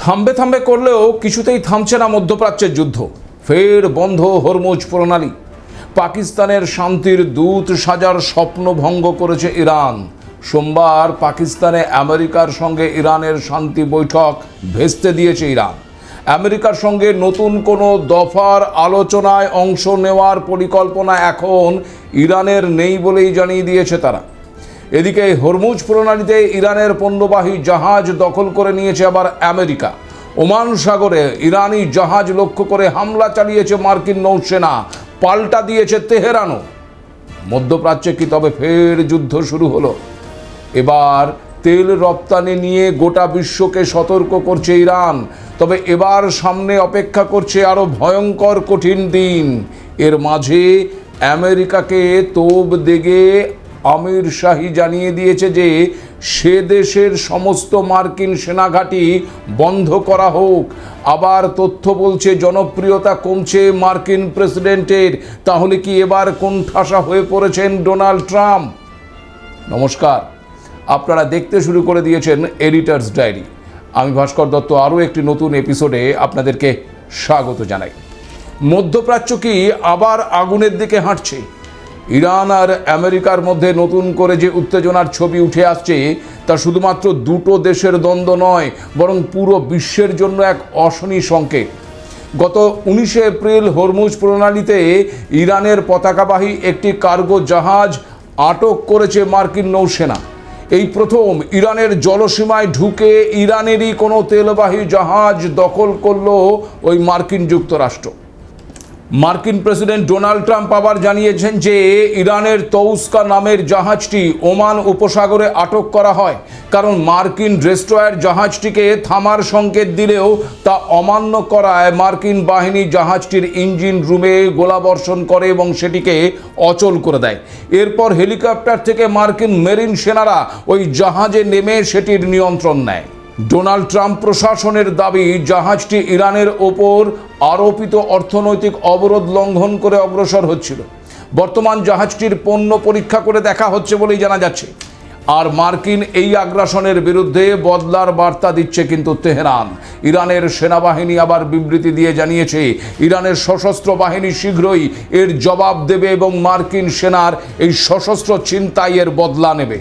থামবে থামবে করলেও কিছুতেই থামছে না মধ্যপ্রাচ্যের যুদ্ধ। ফের বন্ধ হরমুজ প্রণালী। পাকিস্তানের শান্তির দূত সাজার স্বপ্ন ভঙ্গ করেছে ইরান। সোমবার পাকিস্তানে আমেরিকার সঙ্গে ইরানের শান্তি বৈঠক ভেস্তে দিয়েছে ইরান। আমেরিকার সঙ্গে নতুন কোনো দফার আলোচনায় অংশ নেওয়ার পরিকল্পনা এখন ইরানের নেই বলেই জানিয়ে দিয়েছে তারা। এদিকে হরমুজ প্রণালীতে ইরানের পণ্যবাহী জাহাজ দখল করে নিয়েছে আবার আমেরিকা। ওমান সাগরে ইরানি জাহাজ লক্ষ্য করে হামলা চালিয়েছে মার্কিন নৌসেনা, পাল্টা দিয়েছে তেহরানও। মধ্যপ্রাচ্যে কি তবে ফের যুদ্ধ শুরু হলো? এবার তেল রপ্তানি নিয়ে গোটা বিশ্বকে সতর্ক করছে ইরান। তবে এবার সামনে অপেক্ষা করছে আরও ভয়ঙ্কর কঠিন দিন। এর মাঝে আমেরিকাকে তোপ দেগে আমির শাহী জানিয়ে দিয়েছে যে সে দেশের সমস্ত মার্কিন সেনাঘাঁটি বন্ধ করা হোক। আবার তথ্য বলছে জনপ্রিয়তা কমছে মার্কিন প্রেসিডেন্টের। তাহলে কি এবার কোণঠাসা হয়ে পড়েছেন ডোনাল্ড ট্রাম্প? নমস্কার, আপনারা দেখতে শুরু করে দিয়েছেন এডিটরস ডায়েরি। আমি ভাস্কর দত্ত আরও একটি নতুন এপিসোডে আপনাদেরকে স্বাগত জানাই। মধ্যপ্রাচ্য কি আবার আগুনের দিকে হাঁটছে? ইরান আর আমেরিকার মধ্যে নতুন করে যে উত্তেজনার ছবি উঠে আসছে তা শুধুমাত্র দুটো দেশের দ্বন্দ্ব নয়, বরং পুরো বিশ্বের জন্য এক অশনি সংকেত। গত 19 এপ্রিল হরমুজ প্রণালীতে ইরানের পতাকাবাহী একটি কার্গো জাহাজ আটক করেছে মার্কিন নৌসেনা। এই প্রথম ইরানের জলসীমায় ঢুকে ইরানেরই কোনো তেলবাহী জাহাজ দখল করল ওই মার্কিন যুক্তরাষ্ট্র। মার্কিন প্রেসিডেন্ট ডোনাল্ড ট্রাম্প আবার জানিয়েছেন যে ইরানের তৌস্কা নামের জাহাজটি ওমান উপসাগরে আটক করা হয়, কারণ মার্কিন ডেস্ট্রয়ার জাহাজটিকে থামার সংকেত দিলেও তা অমান্য করায় মার্কিন বাহিনী জাহাজটির ইঞ্জিন রুমে গোলাবর্ষণ করে এবং সেটিকে অচল করে দেয়। এরপর হেলিকপ্টার থেকে মার্কিন মেরিন সেনারা ওই জাহাজে নেমে সেটির নিয়ন্ত্রণ নেয়। ডোনাল্ড ট্রাম্প প্রশাসনের দাবি জাহাজটি ইরানের ওপর আরোপিত অর্থনৈতিক অবরোধ লঙ্ঘন করে অগ্রসর হচ্ছিল। বর্তমান জাহাজটির পণ্য পরীক্ষা করে দেখা হচ্ছে বলেই জানা যাচ্ছে। আর মার্কিন এই আগ্রাসনের বিরুদ্ধে বদলার বার্তা দিচ্ছে কিন্তু তেহরান। ইরানের সেনাবাহিনী আবার বিবৃতি দিয়ে জানিয়েছে ইরানের সশস্ত্র বাহিনী শীঘ্রই এর জবাব দেবে এবং মার্কিন সেনার এই সশস্ত্র ছিনতাইয়ের বদলা নেবে।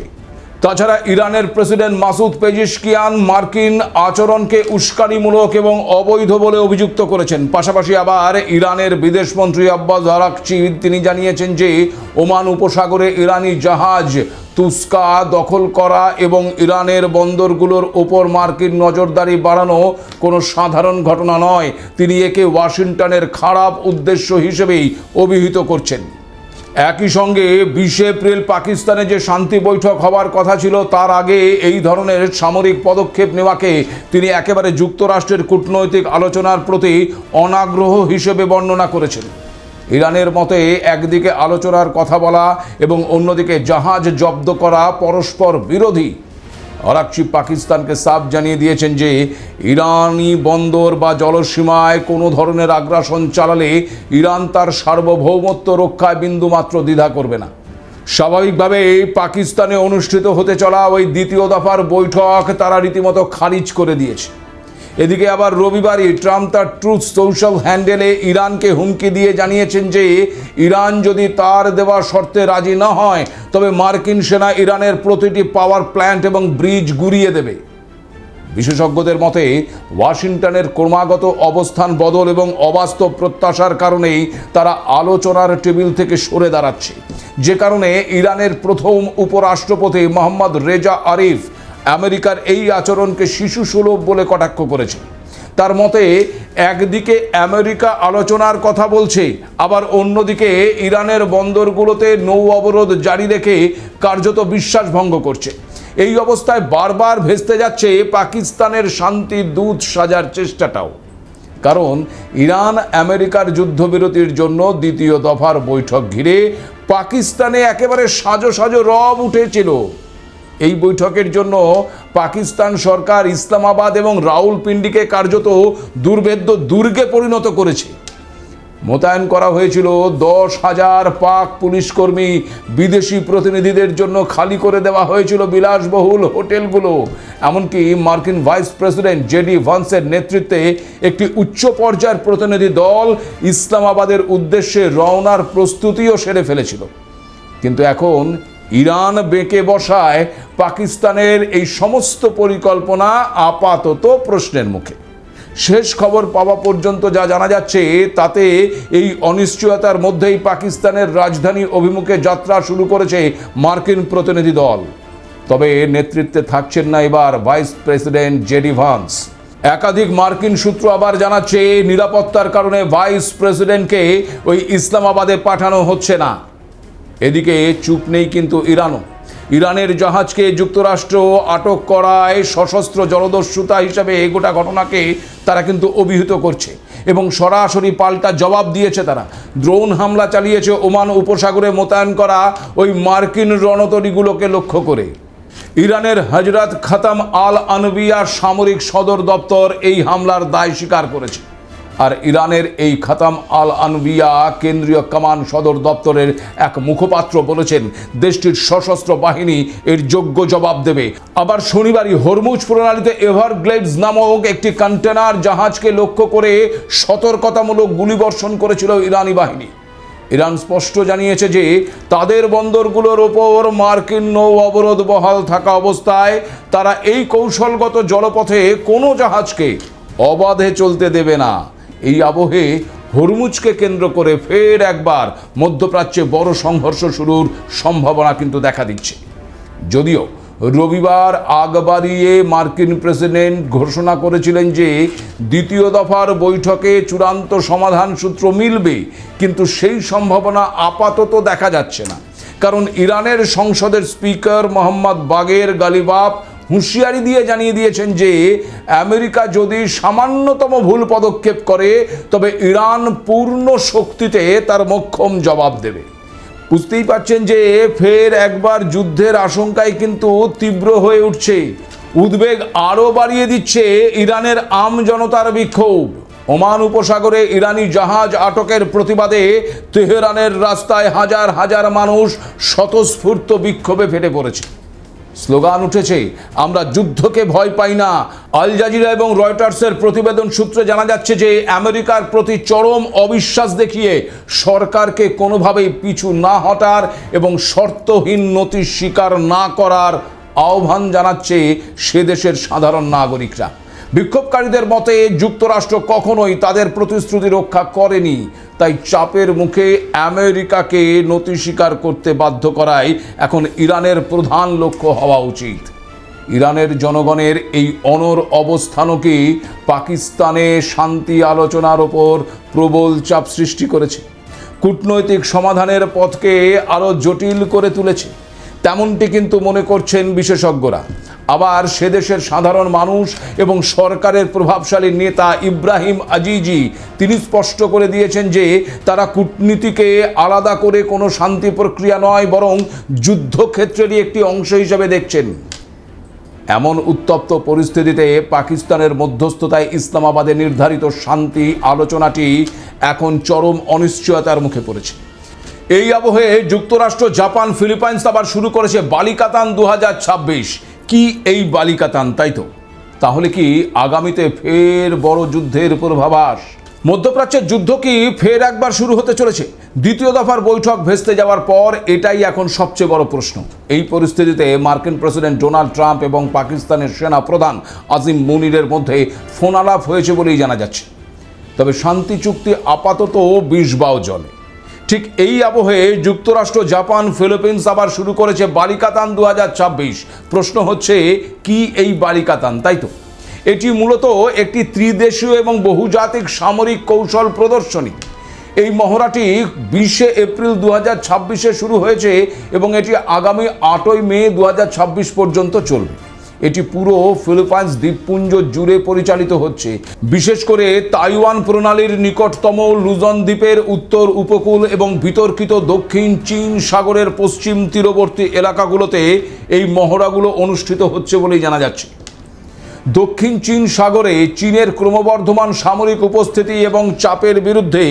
তাছাড়া ইরানের প্রেসিডেন্ট মাসুদ পেজিশকিয়ান মার্কিন আচরণকে উস্কানিমূলক এবং অবৈধ বলে অভিযুক্ত করেছেন। পাশাপাশি আবার ইরানের বিদেশমন্ত্রী আব্বাস আরাকচি তিনি জানিয়েছেন যে ওমান উপসাগরে ইরানি জাহাজ তুস্কা দখল করা এবং ইরানের বন্দরগুলোর ওপর মার্কিন নজরদারি বাড়ানো কোনো সাধারণ ঘটনা নয়। তিনি একে ওয়াশিংটনের খারাপ উদ্দেশ্য হিসেবেই অভিহিত করছেন। একই সঙ্গে 20 এপ্রিল পাকিস্তানে যে শান্তি বৈঠক হওয়ার কথা ছিল তার আগে এই ধরনের সামরিক পদক্ষেপ নেওয়াকে তিনি একেবারে যুক্তরাষ্ট্রের কূটনৈতিক আলোচনার প্রতি অনাগ্রহ হিসেবে বর্ণনা করেছেন। ইরানের মতে একদিকে আলোচনার কথা বলা এবং অন্যদিকে জাহাজ জব্দ করা পরস্পর বিরোধী। আরাকচি পাকিস্তানকে সাফ জানিয়ে দিয়েছেন যে ইরানি বন্দর বা জলসীমায় কোনো ধরনের আগ্রাসন চালালে ইরান তার সার্বভৌমত্ব রক্ষায় বিন্দুমাত্র দ্বিধা করবে না। স্বাভাবিকভাবে পাকিস্তানে অনুষ্ঠিত হতে চলা ওই দ্বিতীয় দফার বৈঠক তারা রীতিমতো খারিজ করে দিয়েছে। এদিকে আবার রবিবারই ট্রাম্প তার ট্রুথ সোশ্যাল হ্যান্ডেলে ইরানকে হুমকি দিয়ে জানিয়েছেন যে ইরান যদি তার দেওয়া শর্তে রাজি না হয় তবে মার্কিন সেনা ইরানের প্রতিটি পাওয়ার প্ল্যান্ট এবং ব্রিজ গুঁড়িয়ে দেবে। বিশেষজ্ঞদের মতে ওয়াশিংটনের ক্রমাগত অবস্থান বদল এবং অবাস্তব প্রত্যাশার কারণেই তারা আলোচনার টেবিল থেকে সরে দাঁড়াচ্ছে, যে কারণে ইরানের প্রথম উপরাষ্ট্রপতি মোহাম্মদ রেজা আরিফ আমেরিকার এই আচরণকে শিশুসুলভ বলে কটাক্ষ করেছে। তার মতে একদিকে আমেরিকা আলোচনার কথা বলছে, আবার অন্যদিকে ইরানের বন্দরগুলোতে নৌ অবরোধ জারি রেখে কার্যত বিশ্বাস ভঙ্গ করছে। এই অবস্থায় বারবার ভেস্তে যাচ্ছে পাকিস্তানের শান্তির দূত সাজার চেষ্টাটাও। কারণ ইরান আমেরিকার যুদ্ধবিরতির জন্য দ্বিতীয় দফার বৈঠক ঘিরে পাকিস্তানে একেবারে সাজো সাজো রব উঠেছিল। এই বৈঠকের জন্য পাকিস্তান সরকার ইসলামাবাদ এবং রাওয়ালপিন্ডিকে কার্যত দুর্ভেদ্য দুর্গে পরিণত করেছে। মোতায়েন করা হয়েছিল 10,000 পাক পুলিশ কর্মী। বিদেশি প্রতিনিধিদের জন্য খালি করে দেওয়া হয়েছিল বিলাসবহুল হোটেলগুলো। এমনকি মার্কিন ভাইস প্রেসিডেন্ট জেডি ভান্সের নেতৃত্বে একটি উচ্চ পর্যায়ের প্রতিনিধি দল ইসলামাবাদের উদ্দেশ্যে রওনার প্রস্তুতিও সেরে ফেলেছিল। কিন্তু এখন ইরান বেঁকে বসায় পাকিস্তানের এই সমস্ত পরিকল্পনা আপাতত প্রশ্নের মুখে। শেষ খবর পাওয়া পর্যন্ত যা জানা যাচ্ছে তাতে এই অনিশ্চয়তার মধ্যেই পাকিস্তানের রাজধানী অভিমুখে যাত্রা শুরু করেছে মার্কিন প্রতিনিধি দল। তবে নেতৃত্বে থাকছেন না এবার ভাইস প্রেসিডেন্ট জেডি ভান্স। একাধিক মার্কিন সূত্র আবার জানাচ্ছে নিরাপত্তার কারণে ভাইস প্রেসিডেন্টকে ওই ইসলামাবাদে পাঠানো হচ্ছে না। এদিকে চুপ নেই কিন্তু ইরানও। ইরানের জাহাজকে যুক্তরাষ্ট্র আটক করায় সশস্ত্র জলদস্যুতা হিসাবে গোটা ঘটনাকে তারা কিন্তু অভিহিত করছে এবং সরাসরি পাল্টা জবাব দিয়েছে। তারা ড্রোন হামলা চালিয়েছে ওমান উপসাগরে মোতায়েন করা ওই মার্কিন রণতরীগুলোকে লক্ষ্য করে। ইরানের হজরত খতম আল আনবিয়া সামরিক সদর দপ্তর এই হামলার দায় স্বীকার করেছে। আর ইরানের এই খতম আল আনবিয়া কেন্দ্রীয় কামান সদর দপ্তরের এক মুখপাত্র বলেছেন দেশটির সশস্ত্র বাহিনী এর যোগ্য জবাব দেবে। আবার শনিবারই হরমুজ প্রণালীতে এভারগ্লেডস নামক একটি কন্টেনার জাহাজকে লক্ষ্য করে সতর্কতামূলক গুলিবর্ষণ করেছিল ইরানি বাহিনী। ইরান স্পষ্ট জানিয়েছে যে তাদের বন্দরগুলোর ওপর মার্কিন নৌ অবরোধ বহাল থাকা অবস্থায় তারা এই কৌশলগত জলপথে কোনো জাহাজকে অবাধে চলতে দেবে না। এই আবহে হরমুজকে কেন্দ্র করে ফের একবার মধ্যপ্রাচ্যে বড় সংঘর্ষ শুরুর সম্ভাবনা কিন্তু দেখা দিচ্ছে। যদিও রবিবার আগ বাড়িয়ে মার্কিন প্রেসিডেন্ট ঘোষণা করেছিলেন যে দ্বিতীয় দফার বৈঠকে চূড়ান্ত সমাধান সূত্র মিলবে, কিন্তু সেই সম্ভাবনা আপাতত দেখা যাচ্ছে না। কারণ ইরানের সংসদের স্পিকার মোহাম্মদ বাগের গালিবাফ হুঁশিয়ারি দিয়ে জানিয়ে দিয়েছেন যে আমেরিকা যদি সামান্যতম ভুল পদক্ষেপ করে তবে ইরান পূর্ণ শক্তিতে তার মোক্ষম জবাব দেবে। বুঝতেই পারছেন যে ফের একবার যুদ্ধের আশঙ্কায় কিন্তু তীব্র হয়ে উঠছে। উদ্বেগ আরও বাড়িয়ে দিচ্ছে ইরানের আম জনতার বিক্ষোভ। ওমান উপসাগরে ইরানি জাহাজ আটকের প্রতিবাদে তেহরানের রাস্তায় হাজার হাজার মানুষ স্বতঃস্ফূর্ত বিক্ষোভে ফেটে পড়েছে। স্লোগান উঠেছে, আমরা যুদ্ধকে ভয় পাই না। আল জাজিরা এবং রয়টার্সের প্রতিবেদন সূত্রে জানা যাচ্ছে যে আমেরিকার প্রতি চরম অবিশ্বাস দেখিয়ে সরকারকে কোনোভাবেই পিছু না হটার এবং শর্তহীন নতি স্বীকার না করার আহ্বান জানাচ্ছে সে দেশের সাধারণ নাগরিকরা। বিক্ষোভকারীদের মতে যুক্তরাষ্ট্র কখনোই তাদের প্রতিশ্রুতি রক্ষা করেনি, তাই চাপের মুখে আমেরিকাকে নতি স্বীকার করতে বাধ্য করাই এখন ইরানের প্রধান লক্ষ্য হওয়া উচিত। ইরানের জনগণের এই অনড় অবস্থানও কি পাকিস্তানে শান্তি আলোচনার ওপর প্রবল চাপ সৃষ্টি করেছে, কূটনৈতিক সমাধানের পথকে আরও জটিল করে তুলেছে। তেমনটি কিন্তু মনে করছেন বিশেষজ্ঞরা। আবার সে দেশের সাধারণ মানুষ এবং সরকারের প্রভাবশালী নেতা ইব্রাহিম আজিজি তিনি স্পষ্ট করে দিয়েছেন যে তারা কূটনীতিকে আলাদা করে কোনো শান্তি প্রক্রিয়া নয়, বরং যুদ্ধক্ষেত্রেরই একটি অংশ হিসেবে দেখছেন। এমন উত্তপ্ত পরিস্থিতিতে পাকিস্তানের মধ্যস্থতায় ইসলামাবাদে নির্ধারিত শান্তি আলোচনাটি এখন চরম অনিশ্চয়তার মুখে পড়েছে। এই আবহে যুক্তরাষ্ট্র, জাপান, ফিলিপাইন্স আবার শুরু করেছে বালিকাতান 2026। কি এই বালিকাতান, তাই তো? তাহলে কি আগামীতে ফের বড় যুদ্ধের পূর্বাভাস? মধ্যপ্রাচ্যের যুদ্ধ কি ফের একবার শুরু হতে চলেছে? দ্বিতীয় দফার বৈঠক ভেস্তে যাওয়ার পর এটাই এখন সবচেয়ে বড় প্রশ্ন। এই পরিস্থিতিতে মার্কিন প্রেসিডেন্ট ডোনাল্ড ট্রাম্প এবং পাকিস্তানের সেনা প্রধান আজিম মুনিরের মধ্যে ফোন আলাপ হয়েছে বলেই জানা যাচ্ছে। তবে শান্তি চুক্তি আপাতত 20 বাও জলে। ঠিক এই আবহে যুক্তরাষ্ট্র, জাপান, ফিলিপিন্স আবার শুরু করেছে বালিকাতান 2026। প্রশ্ন হচ্ছে কি এই বালিকাতান, তাই তো? এটি মূলত একটি ত্রিদেশীয় এবং বহুজাতিক সামরিক কৌশল প্রদর্শনী। এই মহড়াটি 20 এপ্রিল 2026-এ শুরু হয়েছে এবং এটি আগামী 8 মে 2026 পর্যন্ত চলবে। এটি পুরো ফিলিপাইন্স দ্বীপপুঞ্জ জুড়ে পরিচালিত হচ্ছে। বিশেষ করে তাইওয়ান প্রণালীর নিকটতম লুজন দ্বীপের উত্তর উপকূল এবং বিতর্কিত দক্ষিণ চীন সাগরের পশ্চিম তীরবর্তী এলাকাগুলোতে এই মহড়াগুলো অনুষ্ঠিত হচ্ছে বলেই জানা যাচ্ছে। দক্ষিণ চীন সাগরে চীনের ক্রমবর্ধমান সামরিক উপস্থিতি এবং চাপের বিরুদ্ধে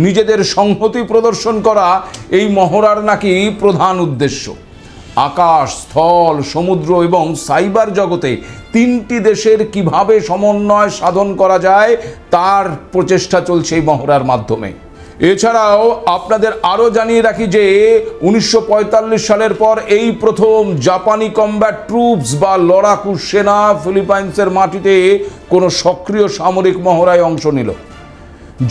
নিজেদের সংহতি প্রদর্শন করা এই মহড়ার নাকি প্রধান উদ্দেশ্য। আকাশ, স্থল, সমুদ্র এবং সাইবার জগতে তিনটি দেশের কিভাবে সমন্বয় সাধন করা যায় তার প্রচেষ্টা চলছে এই মহড়ার মাধ্যমে। এছাড়াও আপনাদের আরও জানিয়ে রাখি যে 1945 সালের পর এই প্রথম জাপানি কমব্যাট ট্রুপস বা লড়াকু সেনা ফিলিপাইন্সের মাটিতে কোনো সক্রিয় সামরিক মহড়ায় অংশ নিল।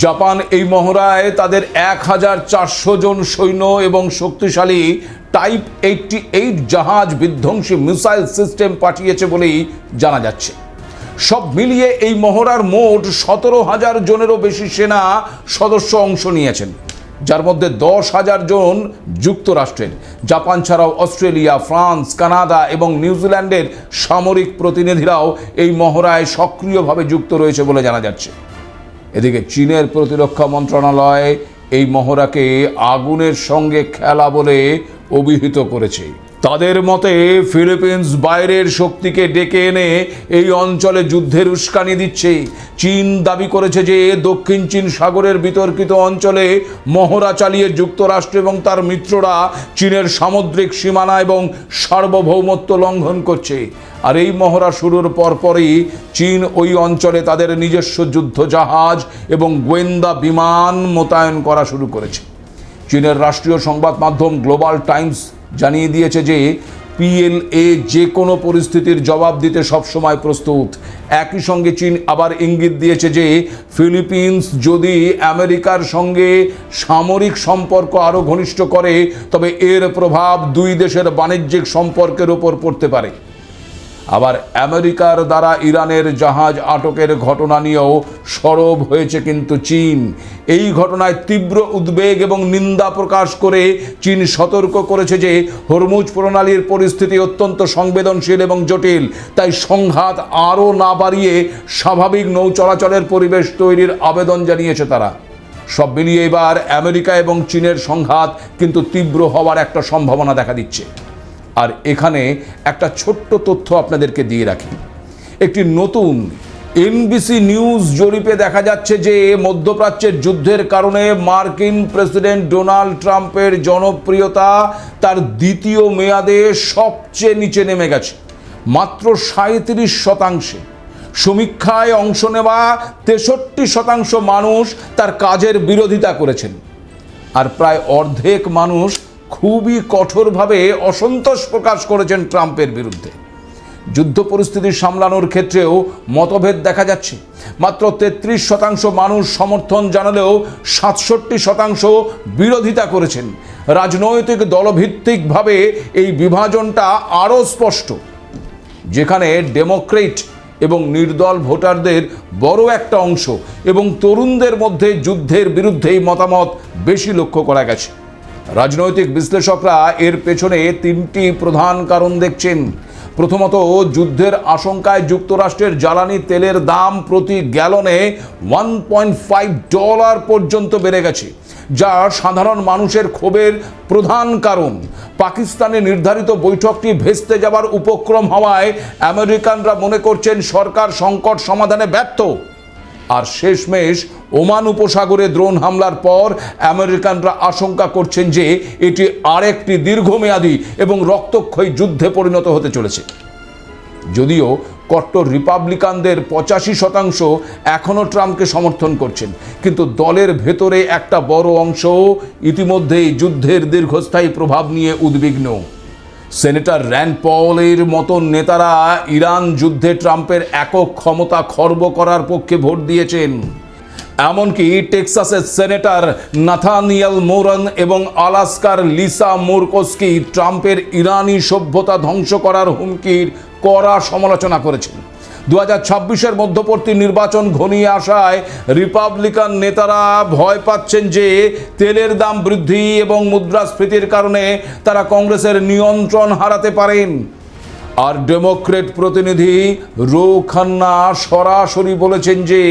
জাপান এই মহড়ায় তাদের 1400 জন সৈন্য এবং শক্তিশালী টাইপ 88 জাহাজ বিধ্বংসী মিসাইল সিস্টেম পাঠিয়েছে বলেই জানা যাচ্ছে। সব মিলিয়ে এই মহড়ার মোট 17,000 জনেরও বেশি সেনা সদস্য অংশ নিয়েছেন, যার মধ্যে 10,000 জন যুক্তরাষ্ট্রের। জাপান ছাড়াও অস্ট্রেলিয়া, ফ্রান্স, কানাডা এবং নিউজিল্যান্ডের সামরিক প্রতিনিধিরাও এই মহড়ায় সক্রিয়ভাবে যুক্ত রয়েছে বলে জানা যাচ্ছে। এদিকে চীনের প্রতিরক্ষা মন্ত্রণালয় এই মহড়াকে আগুনের সঙ্গে খেলা বলে অভিহিত করেছে। তাদের মতে ফিলিপিন্স বাইরের শক্তিকে ডেকে এনে এই অঞ্চলে যুদ্ধের উস্কানি দিচ্ছে। চীন দাবি করেছে যে দক্ষিণ চীন সাগরের বিতর্কিত অঞ্চলে মহড়া চালিয়ে যুক্তরাষ্ট্র এবং তার মিত্ররা চীনের সামুদ্রিক সীমানা এবং সার্বভৌমত্ব লঙ্ঘন করছে। আর এই মহড়া শুরুর পরপরই চীন ওই অঞ্চলে তাদের নিজস্ব যুদ্ধ জাহাজ এবং গোয়েন্দা বিমান মোতায়েন করা শুরু করেছে। চীনের রাষ্ট্রীয় সংবাদ মাধ্যম গ্লোবাল টাইমস জানিয়ে দিয়েছে যে পিএলএ যে কোনো পরিস্থিতির জবাব দিতে সবসময় প্রস্তুত। একই সঙ্গে চীন আবার ইঙ্গিত দিয়েছে যে ফিলিপিন্স যদি আমেরিকার সঙ্গে সামরিক সম্পর্ক আরও ঘনিষ্ঠ করে তবে এর প্রভাব দুই দেশের বাণিজ্যিক সম্পর্কের উপর পড়তে পারে। আবার আমেরিকার দ্বারা ইরানের জাহাজ আটকের ঘটনা নিয়েও সরব হয়েছে কিন্তু চীন। এই ঘটনায় তীব্র উদ্বেগ এবং নিন্দা প্রকাশ করে চীন সতর্ক করেছে যে হরমুজ প্রণালীর পরিস্থিতি অত্যন্ত সংবেদনশীল এবং জটিল, তাই সংঘাত আরও না বাড়িয়ে স্বাভাবিক নৌ চলাচলের পরিবেশ তৈরির আবেদন জানিয়েছে তারা। সব মিলিয়ে এবার আমেরিকা এবং চীনের সংঘাত কিন্তু তীব্র হওয়ার একটা সম্ভাবনা দেখা দিচ্ছে। আর এখানে একটা ছোট্ট তথ্য আপনাদেরকে দিয়ে রাখি। একটি নতুন এনবিসি নিউজ জরিপে দেখা যাচ্ছে যে মধ্যপ্রাচ্যের যুদ্ধের কারণে মার্কিন প্রেসিডেন্ট ডোনাল্ড ট্রাম্পের জনপ্রিয়তা তার দ্বিতীয় মেয়াদে সবচেয়ে নিচে নেমে গেছে, মাত্র 37%। সমীক্ষায় অংশ নেওয়া 63% মানুষ তার কাজের বিরোধিতা করেছেন, আর প্রায় অর্ধেক মানুষ খুবই কঠোরভাবে অসন্তোষ প্রকাশ করেছেন ট্রাম্পের বিরুদ্ধে। যুদ্ধ পরিস্থিতি সামলানোর ক্ষেত্রেও মতভেদ দেখা যাচ্ছে। মাত্র 33% মানুষ সমর্থন জানালেও 67% বিরোধিতা করেছেন। রাজনৈতিক দলভিত্তিকভাবে এই বিভাজনটা আরও স্পষ্ট, যেখানে ডেমোক্রেট এবং নির্দল ভোটারদের বড় একটা অংশ এবং তরুণদের মধ্যে যুদ্ধের বিরুদ্ধেই মতামত বেশি লক্ষ্য করা গেছে। রাজনৈতিক বিশ্লেষকরা এর পেছনে তিনটি প্রধান কারণ দেখছেন। প্রথমত, যুদ্ধের আশঙ্কায় যুক্তরাষ্ট্রের জ্বালানি তেলের দাম প্রতি গ্যালনে $1.5 পর্যন্ত বেড়ে গেছে, যা সাধারণ মানুষের ক্ষোভের প্রধান কারণ। পাকিস্তানে নির্ধারিত বৈঠকটি ভেস্তে যাবার উপক্রম হওয়ায় আমেরিকানরা মনে করছেন সরকার সংকট সমাধানে ব্যর্থ। আর শেষমেশ ওমান উপসাগরে ড্রোন হামলার পর আমেরিকানরা আশঙ্কা করছেন যে এটি আরেকটি দীর্ঘমেয়াদী এবং রক্তক্ষয়ী যুদ্ধে পরিণত হতে চলেছে। যদিও কট্টর রিপাবলিকানদের 85% এখনও ট্রাম্পকে সমর্থন করছেন, কিন্তু দলের ভেতরে একটা বড় অংশ ইতিমধ্যেই যুদ্ধের দীর্ঘস্থায়ী প্রভাব নিয়ে উদ্বিগ্ন। সেনেটর র্যান্ড পলের মতো নেতারা ইরান যুদ্ধে ট্রাম্পের একক ক্ষমতা খর্ব করার পক্ষে ভোট দিয়েছেন। এমনকি টেক্সাসের সেনেটর নাথানিয়েল মোরন এবং আলাস্কার লিসা মুরকোস্কি ট্রাম্পের ইরানি সভ্যতা ধ্বংস করার হুমকির কড়া সমালোচনা করেছেন। 2026-এর মধ্যবর্তী নির্বাচন ঘনিয়ে আসায় রিপাবলিকান নেতারা ভয় পাচ্ছেন যে তেলের দাম বৃদ্ধি এবং মুদ্রাস্ফীতির কারণে তারা কংগ্রেসের নিয়ন্ত্রণ হারাতে পারেন। আর ডেমোক্রেট প্রতিনিধি রো খান্না সরাসরি বলেছেন যে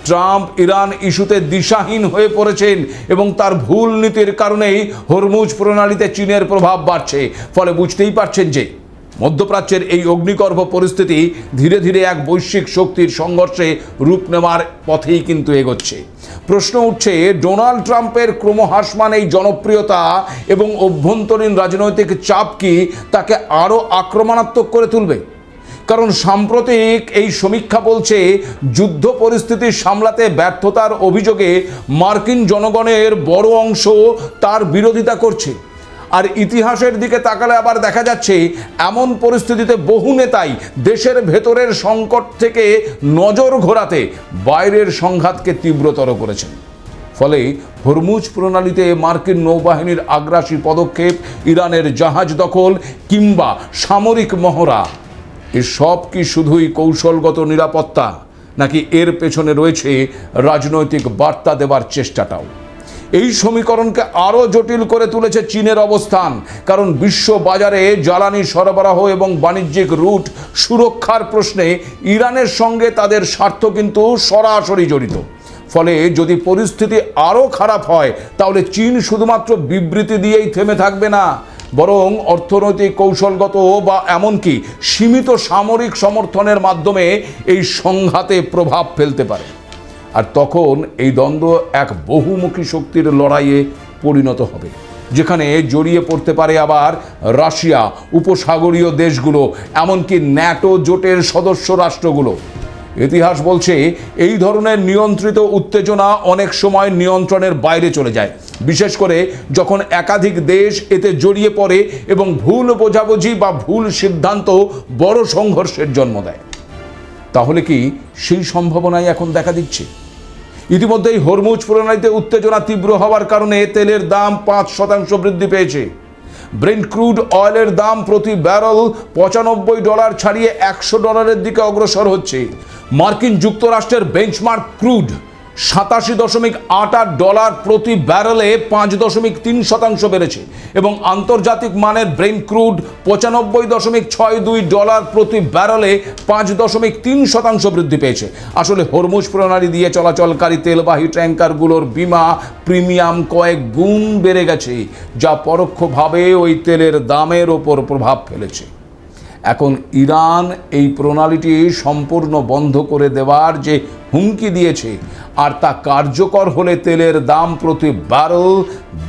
ট্রাম্প ইরান ইস্যুতে দিশাহীন হয়ে পড়েছেন এবং তার ভুল নীতির কারণেই হরমুজ প্রণালীতে চীনের প্রভাব বাড়ছে। ফলে বুঝতেই পারছেন যে মধ্যপ্রাচ্যের এই অগ্নিগর্ভ পরিস্থিতি ধীরে ধীরে এক বৈশ্বিক শক্তির সংঘর্ষে রূপ নেওয়ার পথেই কিন্তু এগোচ্ছে। প্রশ্ন উঠছে, ডোনাল্ড ট্রাম্পের ক্রমহ্রাসমান এই জনপ্রিয়তা এবং অভ্যন্তরীণ রাজনৈতিক চাপ কি তাকে আরও আক্রমণাত্মক করে তুলবে? কারণ সাম্প্রতিক এই সমীক্ষা বলছে, যুদ্ধ পরিস্থিতি সামলাতে ব্যর্থতার অভিযোগে মার্কিন জনগণের বড় অংশ তার বিরোধিতা করছে। আর ইতিহাসের দিকে তাকালে আবার দেখা যাচ্ছে, এমন পরিস্থিতিতে বহু নেতাই দেশের ভেতরের সংকট থেকে নজর ঘোরাতে বাইরের সংঘাতকে তীব্রতর করেছেন। ফলে হরমুজ প্রণালীতে মার্কিন নৌবাহিনীর আগ্রাসী পদক্ষেপ, ইরানের জাহাজ দখল কিংবা সামরিক মহড়া, এসব কি শুধুই কৌশলগত নিরাপত্তা, নাকি এর পেছনে রয়েছে রাজনৈতিক বার্তা দেওয়ার চেষ্টাটাও? এই সমীকরণকে আরও জটিল করে তুলেছে চীনের অবস্থান। কারণ বিশ্ব বাজারে জ্বালানি সরবরাহ এবং বাণিজ্যিক রুট সুরক্ষার প্রশ্নে ইরানের সঙ্গে তাদের স্বার্থ কিন্তু সরাসরি জড়িত। ফলে যদি পরিস্থিতি আরও খারাপ হয়, তাহলে চীন শুধুমাত্র বিবৃতি দিয়েই থেমে থাকবে না, বরং অর্থনৈতিক, কৌশলগত বা এমনকি সীমিত সামরিক সমর্থনের মাধ্যমে এই সংঘাতে প্রভাব ফেলতে পারে। আর তখন এই দ্বন্দ্ব এক বহুমুখী শক্তির লড়াইয়ে পরিণত হবে, যেখানে জড়িয়ে পড়তে পারে আবার রাশিয়া, উপসাগরীয় দেশগুলো, এমনকি ন্যাটো জোটের সদস্য রাষ্ট্রগুলো। ইতিহাস বলছে, এই ধরনের নিয়ন্ত্রিত উত্তেজনা অনেক সময় নিয়ন্ত্রণের বাইরে চলে যায়, বিশেষ করে যখন একাধিক দেশ এতে জড়িয়ে পড়ে এবং ভুল বোঝাবুঝি বা ভুল সিদ্ধান্ত বড় সংঘর্ষের জন্ম দেয়। তাহলে কি সেই সম্ভাবনাই এখন দেখা দিচ্ছে? ইতিমধ্যেই হরমুজ প্রণালীতে উত্তেজনা তীব্র হওয়ার কারণে তেলের দাম 5% বৃদ্ধি পেয়েছে। ব্রেন্ট ক্রুড অয়েলের দাম প্রতি ব্যারেল $95 ছাড়িয়ে $100 দিকে অগ্রসর হচ্ছে। মার্কিন যুক্তরাষ্ট্রের বেঞ্চমার্ক ক্রুড $87.88 প্রতি ব্যারেলে 5.3% বেড়েছে এবং আন্তর্জাতিক মানের ব্রেন্ট ক্রুড $95.62 প্রতি ব্যারেলে 5.3% বৃদ্ধি পেয়েছে। আসলে হরমুজ প্রণালী দিয়ে চলাচলকারী তেলবাহী ট্যাঙ্কারগুলোর বিমা প্রিমিয়াম কয়েক গুণ বেড়ে গেছে, যা পরোক্ষভাবে ওই তেলের দামের ওপর প্রভাব ফেলেছে। এখন ইরান এই প্রণালীটি সম্পূর্ণ বন্ধ করে দেওয়ার যে হুমকি দিয়েছে, আর তা কার্যকর হলে তেলের দাম প্রতি ব্যারেল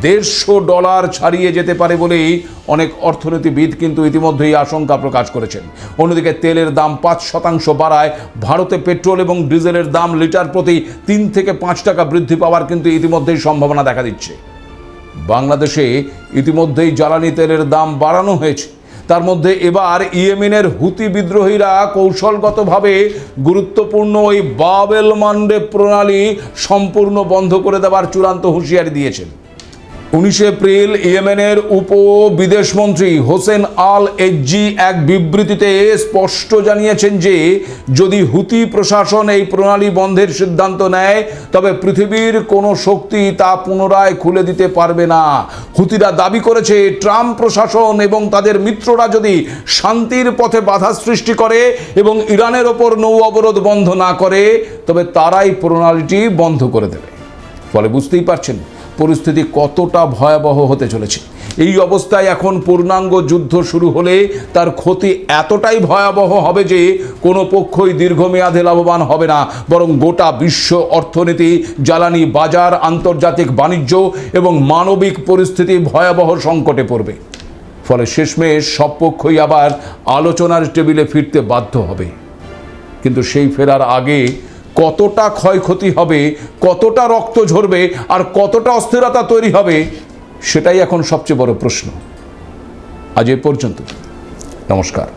$150 ছাড়িয়ে যেতে পারে বলেই অনেক অর্থনীতিবিদ কিন্তু ইতিমধ্যেই আশঙ্কা প্রকাশ করেছেন। অন্যদিকে তেলের দাম 5% বাড়ায় ভারতে পেট্রোল এবং ডিজেলের দাম লিটার প্রতি 3 থেকে 5 টাকা বৃদ্ধি পাওয়ার কিন্তু ইতিমধ্যেই সম্ভাবনা দেখা দিচ্ছে। বাংলাদেশে ইতিমধ্যেই জ্বালানি তেলের দাম বাড়ানো হয়েছে। তার মধ্যে এবার ইয়েমেনের হুতি বিদ্রোহীরা কৌশলগতভাবে গুরুত্বপূর্ণ ওই বাব এল মান্ডেব প্রণালী সম্পূর্ণ বন্ধ করে দেওয়ার চূড়ান্ত হুঁশিয়ারি দিয়েছেন। 19 এপ্রিল ইয়েমেনের উপ বিদেশমন্ত্রী হোসেন আল এজি এক বিবৃতিতে স্পষ্ট জানিয়েছেন যে যদি হুতি প্রশাসন এই প্রণালী বন্ধের সিদ্ধান্ত নেয়, তবে পৃথিবীর কোনো শক্তি তা পুনরায় খুলে দিতে পারবে না। হুতিরা দাবি করেছে, ট্রাম্প প্রশাসন এবং তাদের মিত্ররা যদি শান্তির পথে বাধা সৃষ্টি করে এবং ইরানের ওপর নৌ অবরোধ বন্ধ না করে, তবে তারাই প্রণালীটি বন্ধ করে দেবে। ফলে বুঝতেই পারছেন পরিস্থিতি কতটা ভয়াবহ হতে চলেছে। এই অবস্থায় এখন পূর্ণাঙ্গ যুদ্ধ শুরু হলে তার ক্ষতি এতটাই ভয়াবহ হবে যে কোনো পক্ষই দীর্ঘমেয়াদে লাভবান হবে না, বরং গোটা বিশ্ব অর্থনীতি, জ্বালানি বাজার, আন্তর্জাতিক বাণিজ্য এবং মানবিক পরিস্থিতি ভয়াবহ সংকটে পড়বে। ফলে শেষমেশ সব পক্ষই আবার আলোচনার টেবিলে ফিরতে বাধ্য হবে। কিন্তু সেই ফেরার আগে কতটা ক্ষয়ক্ষতি হবে, কতটা রক্ত ঝরবে আর কতটা অস্থিরতা তৈরি হবে, সেটাই এখন সবচেয়ে বড় প্রশ্ন। আজ এ পর্যন্ত। নমস্কার।